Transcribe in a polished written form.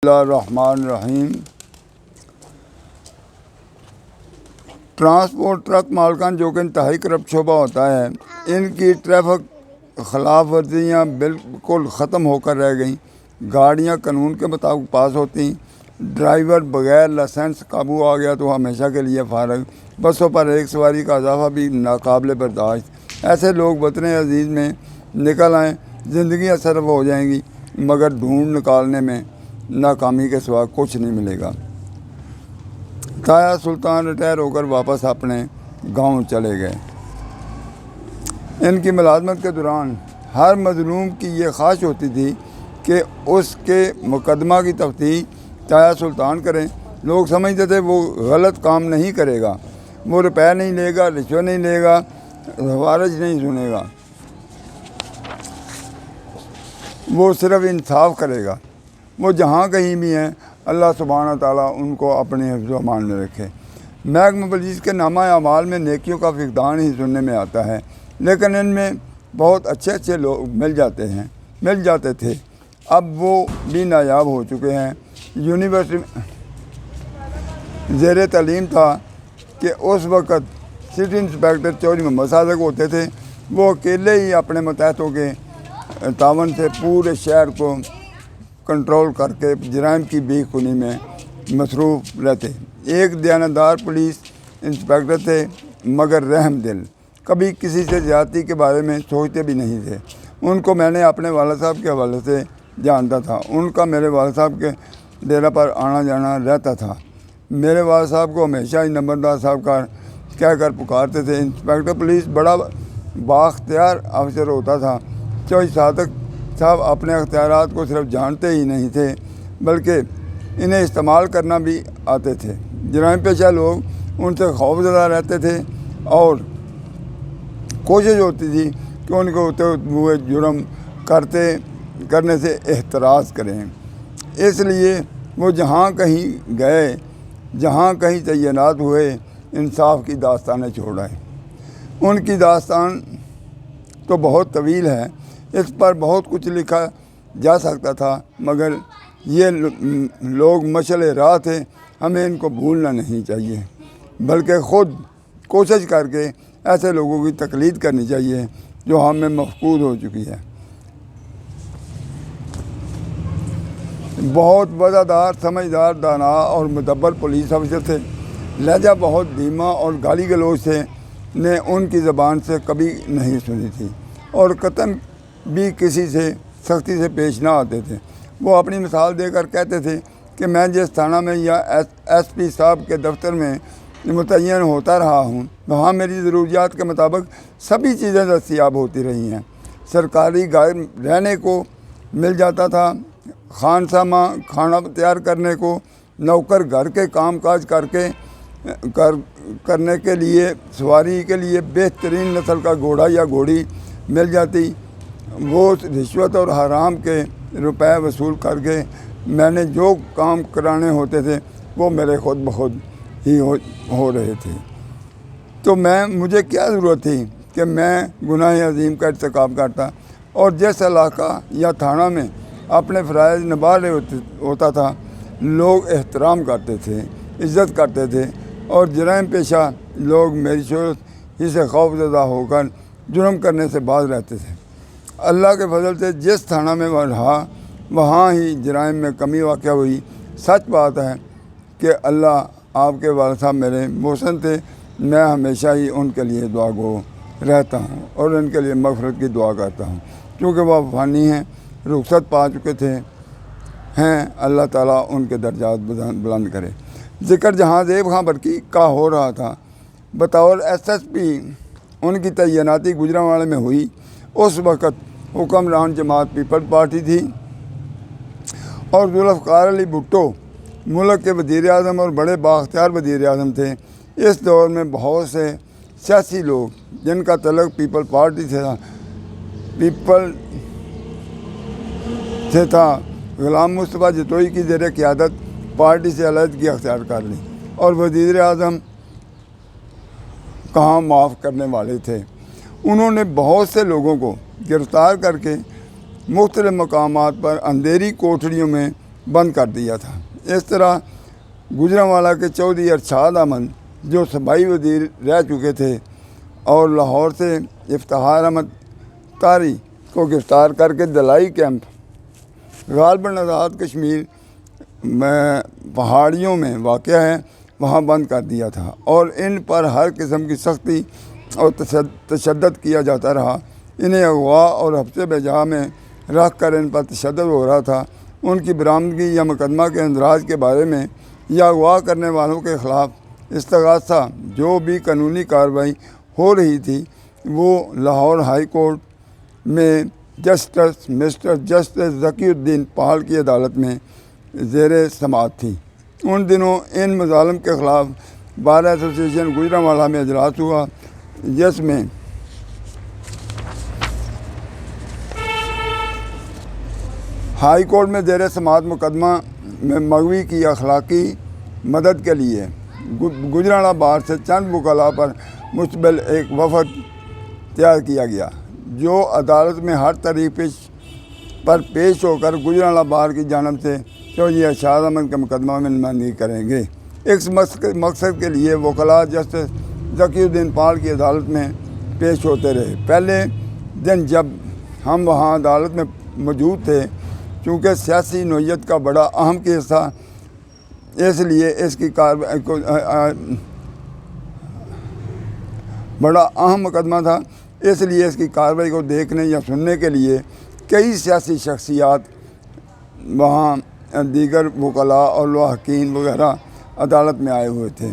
بسم اللہ الرحمن الرحیم۔ ٹرانسپورٹ ٹرک مالکان جو کہ انتہائی کرپٹ شعبہ ہوتا ہے، ان کی ٹریفک خلاف ورزیاں بالکل ختم ہو کر رہ گئیں۔ گاڑیاں قانون کے مطابق پاس ہوتی، ڈرائیور بغیر لائسنس قابو آ گیا تو ہمیشہ کے لیے فارغ۔ بسوں پر ایک سواری کا اضافہ بھی ناقابل برداشت۔ ایسے لوگ وطن عزیز میں نکل آئیں، زندگیاں صرف ہو جائیں گی، مگر ڈھونڈ نکالنے میں ناکامی کے سوا کچھ نہیں ملے گا۔ تایا سلطان ریٹائر ہو کر واپس اپنے گاؤں چلے گئے۔ ان کی ملازمت کے دوران ہر مظلوم کی یہ خواہش ہوتی تھی کہ اس کے مقدمہ کی تفتیش تایا سلطان کریں۔ لوگ سمجھتے تھے وہ غلط کام نہیں کرے گا، وہ روپے نہیں لے گا، رشوت نہیں لے گا، سفارش نہیں سنے گا، وہ صرف انصاف کرے گا۔ وہ جہاں کہیں بھی ہیں، اللہ سبحانہ تعالیٰ ان کو اپنے حفظ و امان میں رکھے۔ محکمہ پولیس کے نامہ اعمال میں نیکیوں کا فقدان ہی سننے میں آتا ہے، لیکن ان میں بہت اچھے لوگ مل جاتے تھے۔ اب وہ بھی نایاب ہو چکے ہیں۔ یونیورسٹی میں زیر تعلیم تھا کہ اس وقت سٹی انسپیکٹر چودھری محمد صادق ہوتے تھے۔ وہ اکیلے ہی اپنے ماتحتوں کے تعاون سے پورے شہر کو کنٹرول کر کے جرائم کی بھیک خونی میں مصروف رہتے۔ ایک دیانتدار پولیس انسپیکٹر تھے، مگر رحم دل، کبھی کسی سے زیادتی کے بارے میں سوچتے بھی نہیں تھے۔ ان کو میں نے اپنے والد صاحب کے حوالے سے جانتا تھا۔ ان کا میرے والد صاحب کے ڈیرہ پر آنا جانا رہتا تھا۔ میرے والد صاحب کو ہمیشہ ہی نمبردار صاحب کا کہہ کر پکارتے تھے۔ انسپیکٹر پولیس بڑا بااختیار افسر ہوتا تھا۔ چودھری صادق صاحب اپنے اختیارات کو صرف جانتے ہی نہیں تھے، بلکہ انہیں استعمال کرنا بھی آتے تھے۔ جرائم پیشہ لوگ ان سے خوفزدہ رہتے تھے اور کوشش ہوتی تھی کہ ان کو ہوتے ہوئے جرم کرنے سے احتراز کریں۔ اس لیے وہ جہاں کہیں تعینات ہوئے، انصاف کی داستانیں چھوڑ آئے۔ ان کی داستان تو بہت طویل ہے، اس پر بہت کچھ لکھا جا سکتا تھا، مگر یہ لوگ مشعل راہ تھے۔ ہمیں ان کو بھولنا نہیں چاہیے، بلکہ خود کوشش کر کے ایسے لوگوں کی تقلید کرنی چاہیے جو ہم میں مفقود ہو چکی ہے۔ بہت وفادار، سمجھدار، دانا اور مدبر پولیس افسر تھے۔ لہجہ بہت دھیما اور گالی گلوچ نے ان کی زبان سے کبھی نہیں سنی تھی، اور قطعاً بھی کسی سے سختی سے پیش نہ آتے تھے۔ وہ اپنی مثال دے کر کہتے تھے کہ میں جس تھانہ میں یا ایس پی صاحب کے دفتر میں متعین ہوتا رہا ہوں، وہاں میری ضروریات کے مطابق سبھی چیزیں دستیاب ہوتی رہی ہیں۔ سرکاری گھر رہنے کو مل جاتا تھا، خانسامہ کھانا تیار کرنے کو، نوکر گھر کے کام کاج کرنے کے لیے، سواری کے لیے بہترین نسل کا گھوڑا یا گھوڑی مل جاتی۔ وہ رشوت اور حرام کے روپے وصول کر کے میں نے جو کام کرانے ہوتے تھے وہ میرے خود بخود ہی ہو رہے تھے۔ تو مجھے کیا ضرورت تھی کہ میں گناہ عظیم کا ارتکاب کرتا، اور جس علاقہ یا تھانہ میں اپنے فرائض نبھا رہے ہوتا تھا، لوگ احترام کرتے تھے، عزت کرتے تھے، اور جرائم پیشہ لوگ میری صورت ہی سے خوف زدہ ہو کر جرم کرنے سے باز رہتے تھے۔ اللہ کے فضل سے جس تھانہ میں رہا، وہاں ہی جرائم میں کمی واقع ہوئی۔ سچ بات ہے کہ اللہ آپ کے والد صاحب میرے محسن تھے۔ میں ہمیشہ ہی ان کے لیے دعا گو رہتا ہوں اور ان کے لیے مغفرت کی دعا کرتا ہوں، کیونکہ وہ فانی ہیں، رخصت پا چکے ہیں۔ اللہ تعالیٰ ان کے درجات بلند کرے۔ ذکر جہاں زیب خان برقی کا ہو رہا تھا، بطور ایس ایس پی ان کی تعیناتی گوجرانوالے میں ہوئی۔ اس وقت حکمران جماعت پیپلز پارٹی تھی، اور ذوالفقار علی بھٹو ملک کے وزیر اعظم اور بڑے بااختیار وزیر اعظم تھے۔ اس دور میں بہت سے سیاسی لوگ جن کا تعلق پیپلز پارٹی سے تھا، غلام مصطفیٰ جتوئی کی زیر قیادت پارٹی سے علیحدگی اختیار کر لی، اور وزیر اعظم کہاں معاف کرنے والے تھے۔ انہوں نے بہت سے لوگوں کو گرفتار کر کے مختلف مقامات پر اندھیری کوٹھریوں میں بند کر دیا تھا۔ اس طرح گوجرانوالا کے چودھری ارشاد احمد جو صوبائی وزیر رہ چکے تھے اور لاہور سے افتخار احمد طاری کو گرفتار کر کے دلائی کیمپ غالباً آزاد کشمیر میں پہاڑیوں میں واقع ہے وہاں بند کر دیا تھا، اور ان پر ہر قسم کی سختی اور تشدد کیا جاتا رہا۔ انہیں اغوا اور حبس بجا میں رکھ کر ان پر تشدد ہو رہا تھا۔ ان کی برآمدگی یا مقدمہ کے اندراج کے بارے میں یا اغوا کرنے والوں کے خلاف استغاثہ جو بھی قانونی کارروائی ہو رہی تھی وہ لاہور ہائی کورٹ میں جسٹس مسٹر جسٹس ذکی الدین پال کی عدالت میں زیر سماعت تھی۔ ان دنوں ان مظالم کے خلاف بار ایسوسی ایشن گوجرانوالا میں اجلاس ہوا، جس میں ہائی کورٹ میں زیر سماعت مقدمہ میں مغوی کی اخلاقی مدد کے لیے گوجرانوالا بار سے چند وکلاء پر مشتمل ایک وفد تیار کیا گیا جو عدالت میں ہر طریق پر پیش ہو کر گوجرانوالا بار کی جانب سے چودھری ارشاد احمد کے مقدمہ میں نمائندگی کریں گے۔ اس مقصد کے لیے وکلاء جسٹس ذکی الدین پال کی عدالت میں پیش ہوتے رہے۔ پہلے دن جب ہم وہاں عدالت میں موجود تھے، چونکہ سیاسی نوعیت کا بڑا اہم کیس تھا، اس لیے اس کی کارروائی کو بڑا اہم مقدمہ تھا، اس لیے اس کی کارروائی کو دیکھنے یا سننے کے لیے کئی سیاسی شخصیات وہاں دیگر وکلاء اور محققین وغیرہ عدالت میں آئے ہوئے تھے۔